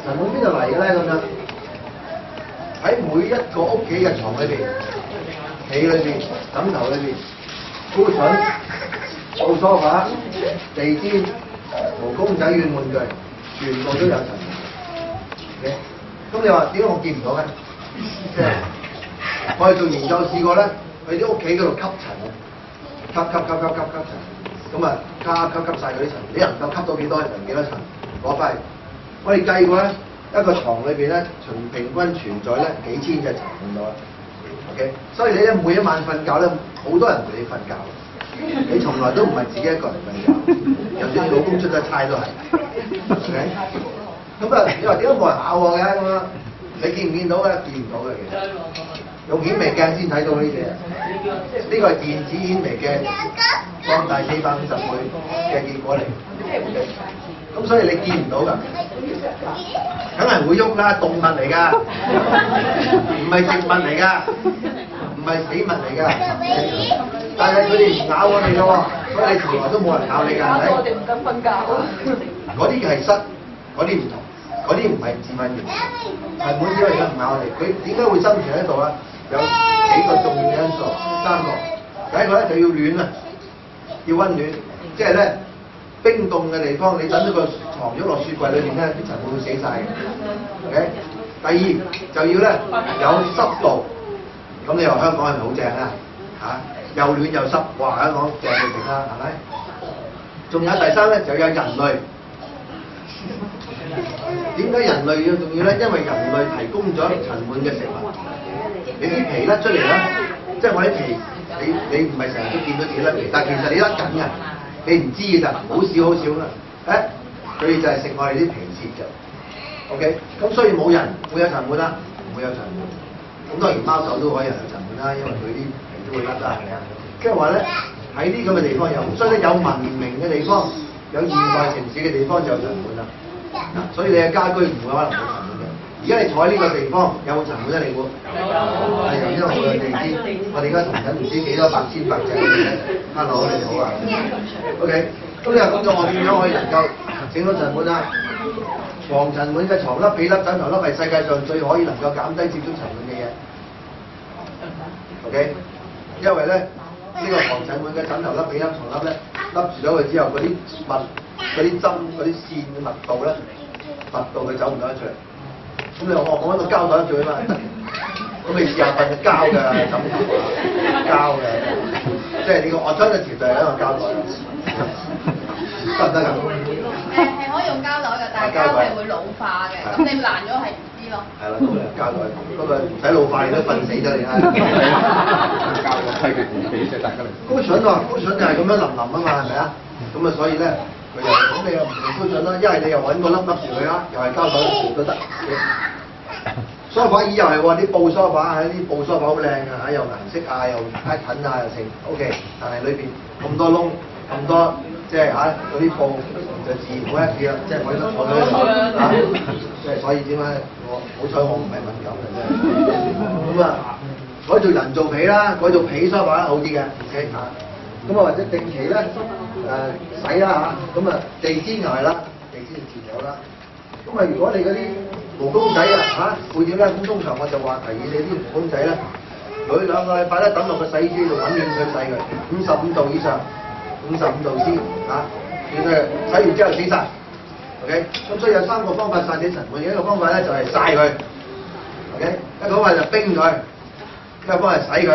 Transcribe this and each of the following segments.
塵蟎邊度嚟嘅咧？咁樣喺每一個屋企嘅床裏邊、被裏邊、枕頭裏邊、箍筍、布梳化、地氈、毛公仔軟玩具，全部都有塵蟎。咁你話點解我見唔到咧？即係我哋做研究試過咧，去啲屋企嗰度吸塵啊，吸塵，咁啊吸晒嗰啲塵，你能夠吸到幾多就幾多塵攞翻嚟。我哋計過咧，一個床裏邊咧，平均存在咧幾千隻塵蟎到啦。OK， 所以你咧每一晚瞓覺咧，好多人陪你瞓覺，你從來都唔係自己一個人瞓覺，就算你老公出咗差都係。OK， 咁啊，你話點解冇人咬我嘅咁樣？你見唔見到咧？見唔到嘅其實，用顯微鏡先睇到呢啲嘢。呢個係電子顯微鏡放大450倍嘅結果嚟。咁所以你見唔到㗎，梗係會喐啦，動物嚟㗎，唔係植物嚟㗎，唔係死物嚟㗎。但係佢哋唔咬我哋㗎喎，所以你從來都冇人咬你㗎，係咪？我哋唔敢瞓覺。嗰啲係虱，嗰啲唔同，嗰啲唔係致敏源，塵蟎只係而家唔咬我哋。佢點解會生存喺度啊？有幾個重要嘅因素，3個。第一個咧就要暖啊，要溫暖，即係咧。冰凍嘅地方，你等咗個床褥落雪櫃裏邊咧，啲塵蟎會死晒嘅。OK， 第二就要咧有濕度。咁你話香港係咪好正啊？嚇，又暖又濕，哇！香港正到極啦，係咪？仲有第三咧，就有人類。點解人類要重要咧？因為人類提供咗塵蟎嘅食物。你啲皮甩出嚟啦，即係我啲皮，你唔係成日都見到自己甩皮，但係其實你甩緊嘅。你唔知嘅咋，好少啦。佢哋就係食我哋啲皮屑嘅。OK， 咁所以冇人會有塵蟎啦，唔會有塵蟎。咁當然貓狗都可以有塵蟎啦，因為佢啲皮都會甩啦，係咪啊？即係話咧，喺啲咁嘅地方有，所以咧有文明嘅地方，有現代城市嘅地方就有塵蟎啦。所以你嘅家居唔會可能冇塵蟎嘅。而家你坐喺呢個地方有冇塵蟎咧？你估？係由因為我哋地氈，我哋而家同緊唔知幾多百千百隻，Hello， 你好啊。OK， 咁你話咁我點樣可以能夠整到塵蟎啊？防塵蟎嘅床笠、被笠、枕頭笠係世界上最可以能夠減低接觸塵蟎嘅嘢。OK， 因為咧呢個防塵蟎嘅枕頭笠、被笠、床笠咧，笠住咗佢之後，嗰啲針、嗰啲線嘅密度咧，密度佢走唔到得出嚟。咁你話我講一個膠袋最啊嘛，咁你試下瞓個膠嘅枕頭啊，膠嘅，即係呢個 alternative 就係一個膠袋，得唔得㗎？係可以用膠袋嘅，但係膠係會老化嘅，咁你爛咗係唔知咯。係啦，咁啊膠袋，不過唔使老化你都瞓死咗你啦。膠袋係佢唔俾啫，大家嚟。高筍喎，高筍就係咁樣腍啊嘛，係咪啊？咁啊所以咧。咁你又唔用高筍啦，一係你又揾個笠住佢啦，又係膠袋都得。梳化椅又係喎，啲布梳化，啲布梳化好靚啊，又顏色啊，又pattern啊，又成 OK， 但係裏邊咁多窿，咁多即係嗰啲布就自然好 happy 啦，即係我覺得坐喺度即係所以點解我好彩我唔係敏感嘅啫。咁啊，改做人造皮啦，改做皮梳化好啲嘅 OK 嚇。咁啊或者定期咧洗啦嚇，咁啊地氈又係啦，地氈自然有啦。咁啊如果你嗰啲毛公仔啊會點咧？咁通常我就話提議你啲毛公仔咧，佢2個禮拜咧等落個洗衣機度揾暖水洗佢，55度以上，55度先嚇，叫佢洗完之後死晒。OK， 咁所以有3個方法殺死塵蟎，一個方法咧就係曬佢 ，OK， 一個方法就冰佢，一個方法係洗佢。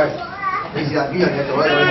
你試下邊樣嘢做得到咧？